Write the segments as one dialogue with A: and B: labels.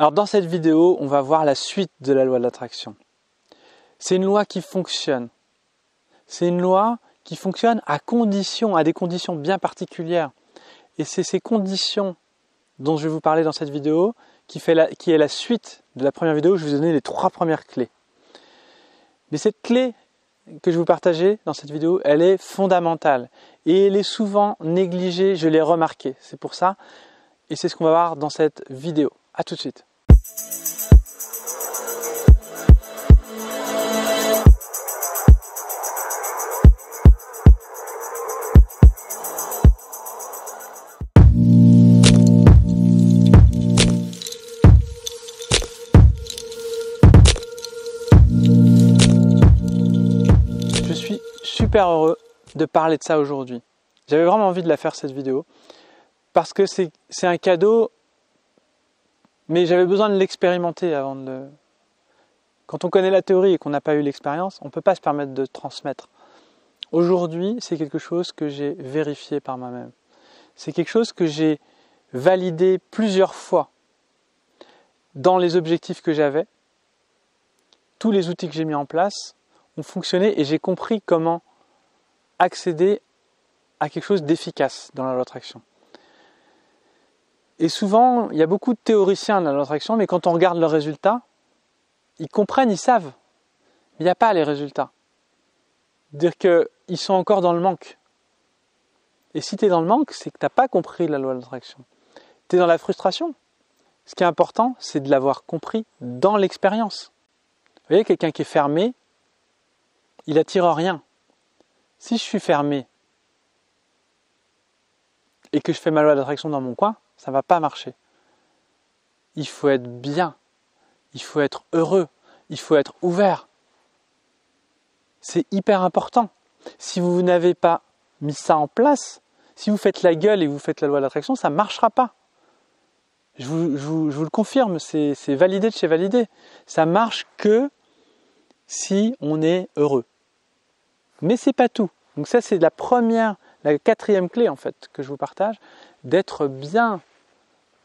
A: Alors dans cette vidéo, on va voir la suite de la loi de l'attraction. C'est une loi qui fonctionne. C'est une loi qui fonctionne à des conditions bien particulières. Et c'est ces conditions dont je vais vous parler dans cette vidéo qui est la suite de la première vidéo où je vous ai donné les 3 premières clés. Mais cette clé que je vais vous partager dans cette vidéo, elle est fondamentale. Et elle est souvent négligée, je l'ai remarqué. C'est pour ça, et c'est ce qu'on va voir dans cette vidéo. À tout de suite. Je suis super heureux de parler de ça aujourd'hui. J'avais vraiment envie de la faire cette vidéo parce que c'est un cadeau, mais j'avais besoin de l'expérimenter avant de le... Quand on connaît la théorie et qu'on n'a pas eu l'expérience, on ne peut pas se permettre de transmettre. Aujourd'hui, c'est quelque chose que j'ai vérifié par moi-même. C'est quelque chose que j'ai validé plusieurs fois dans les objectifs que j'avais. Tous les outils que j'ai mis en place ont fonctionné et j'ai compris comment accéder à quelque chose d'efficace dans la loi d'attraction. Et souvent, il y a beaucoup de théoriciens dans la loi d'attraction, mais quand on regarde leurs résultats, ils comprennent, ils savent, mais il n'y a pas les résultats. Dire qu'ils sont encore dans le manque. Et si tu es dans le manque, c'est que tu n'as pas compris la loi de l'attraction. Tu es dans la frustration. Ce qui est important, c'est de l'avoir compris dans l'expérience. Vous voyez, quelqu'un qui est fermé, il n'attire rien. Si je suis fermé et que je fais ma loi d'attraction dans mon coin, ça ne va pas marcher. Il faut être bien, il faut être heureux, il faut être ouvert. C'est hyper important. Si vous n'avez pas mis ça en place, si vous faites la gueule et vous faites la loi d'attraction, ça ne marchera pas. Je vous le confirme, c'est validé de chez validé. Ça marche que si on est heureux. Mais ce n'est pas tout. Donc ça, c'est la 4e clé en fait que je vous partage, d'être bien,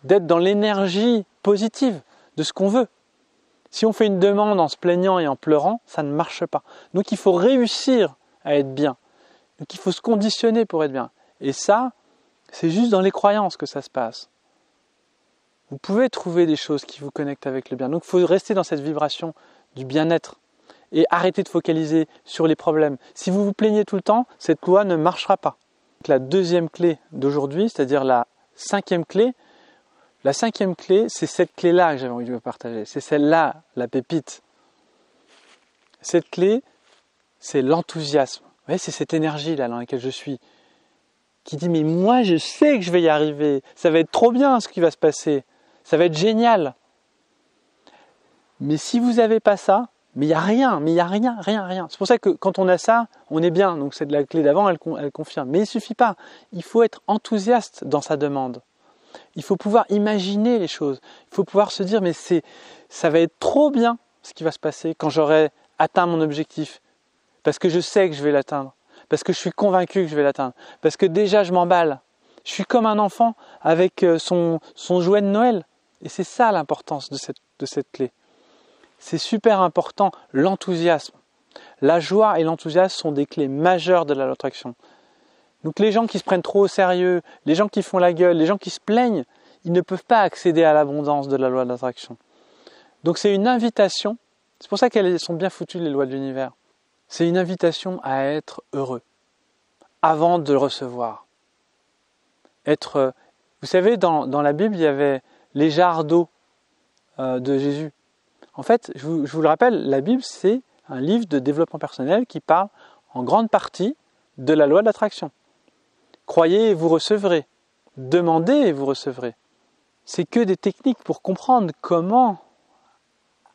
A: d'être dans l'énergie positive de ce qu'on veut. Si on fait une demande en se plaignant et en pleurant, ça ne marche pas. Donc il faut réussir à être bien. Donc il faut se conditionner pour être bien. Et ça, c'est juste dans les croyances que ça se passe. Vous pouvez trouver des choses qui vous connectent avec le bien. Donc il faut rester dans cette vibration du bien-être et arrêter de focaliser sur les problèmes. Si vous vous plaignez tout le temps, cette loi ne marchera pas. Donc, la 2e clé d'aujourd'hui, c'est-à-dire la 5e clé, c'est cette clé-là que j'avais envie de vous partager. C'est celle-là, la pépite. Cette clé, c'est l'enthousiasme. Vous voyez, c'est cette énergie-là dans laquelle je suis, qui dit « Mais moi, je sais que je vais y arriver. Ça va être trop bien ce qui va se passer. Ça va être génial. » Mais si vous n'avez pas ça, mais il n'y a rien. C'est pour ça que quand on a ça, on est bien. Donc c'est de la clé d'avant, elle confirme. Mais il ne suffit pas. Il faut être enthousiaste dans sa demande. Il faut pouvoir imaginer les choses. Il faut pouvoir se dire, mais ça va être trop bien ce qui va se passer quand j'aurai atteint mon objectif. Parce que je sais que je vais l'atteindre. Parce que je suis convaincu que je vais l'atteindre. Parce que déjà je m'emballe. Je suis comme un enfant avec son jouet de Noël. Et c'est ça l'importance de cette clé. C'est super important, l'enthousiasme. La joie et l'enthousiasme sont des clés majeures de la loi d'attraction. Donc les gens qui se prennent trop au sérieux, les gens qui font la gueule, les gens qui se plaignent, ils ne peuvent pas accéder à l'abondance de la loi d'attraction. Donc c'est une invitation, c'est pour ça qu'elles sont bien foutues les lois de l'univers. C'est une invitation à être heureux, avant de le recevoir. Vous savez, dans la Bible, il y avait les jarres d'eau de Jésus. En fait, je vous le rappelle, la Bible, c'est un livre de développement personnel qui parle en grande partie de la loi de l'attraction. Croyez et vous recevrez. Demandez et vous recevrez. C'est que des techniques pour comprendre comment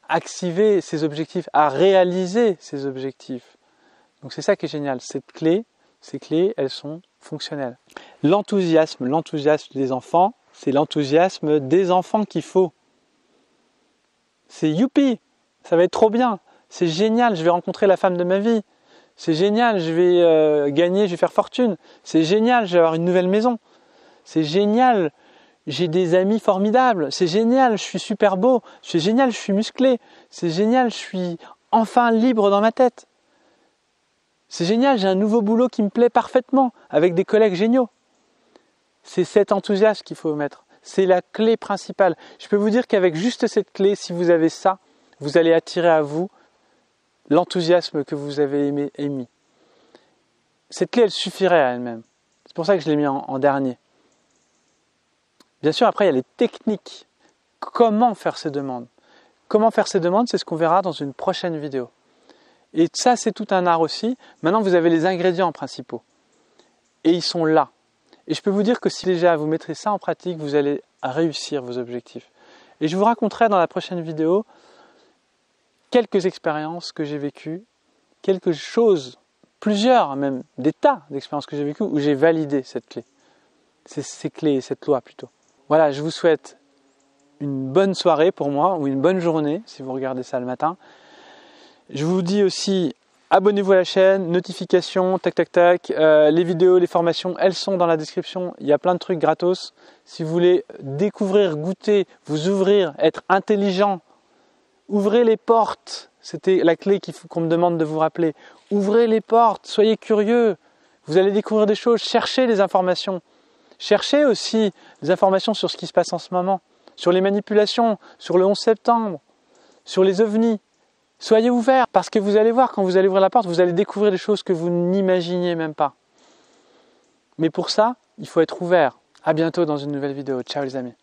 A: activer ses objectifs, à réaliser ses objectifs. Donc c'est ça qui est génial. Ces clés, elles sont fonctionnelles. L'enthousiasme des enfants, c'est l'enthousiasme des enfants qu'il faut. C'est youpi, ça va être trop bien, c'est génial, je vais rencontrer la femme de ma vie, c'est génial, je vais gagner, je vais faire fortune, c'est génial, je vais avoir une nouvelle maison, c'est génial, j'ai des amis formidables, c'est génial, je suis super beau, c'est génial, je suis musclé, c'est génial, je suis enfin libre dans ma tête. C'est génial, j'ai un nouveau boulot qui me plaît parfaitement, avec des collègues géniaux. C'est cet enthousiasme qu'il faut mettre. C'est la clé principale. Je peux vous dire qu'avec juste cette clé, si vous avez ça, vous allez attirer à vous l'enthousiasme que vous avez émis. Cette clé, elle suffirait à elle-même. C'est pour ça que je l'ai mis en dernier. Bien sûr, après, il y a les techniques. Comment faire ces demandes? Comment faire ces demandes, c'est ce qu'on verra dans une prochaine vidéo. Et ça, c'est tout un art aussi. Maintenant, vous avez les ingrédients principaux. Et ils sont là. Et je peux vous dire que si déjà vous mettrez ça en pratique, vous allez réussir vos objectifs. Et je vous raconterai dans la prochaine vidéo quelques expériences que j'ai vécues, quelque chose, plusieurs même, des tas d'expériences que j'ai vécues où j'ai validé cette clé. Ces clés, cette loi plutôt. Voilà, je vous souhaite une bonne soirée pour moi, ou une bonne journée si vous regardez ça le matin. Je vous dis aussi, abonnez-vous à la chaîne, notifications, tac tac tac. Les vidéos, les formations, elles sont dans la description. Il y a plein de trucs gratos. Si vous voulez découvrir, goûter, vous ouvrir, être intelligent, ouvrez les portes. C'était la clé qu'on me demande de vous rappeler. Ouvrez les portes, soyez curieux. Vous allez découvrir des choses, cherchez les informations. Cherchez aussi des informations sur ce qui se passe en ce moment, sur les manipulations, sur le 11 septembre, sur les ovnis. Soyez ouverts, parce que vous allez voir, quand vous allez ouvrir la porte, vous allez découvrir des choses que vous n'imaginiez même pas. Mais pour ça, il faut être ouvert. À bientôt dans une nouvelle vidéo. Ciao les amis.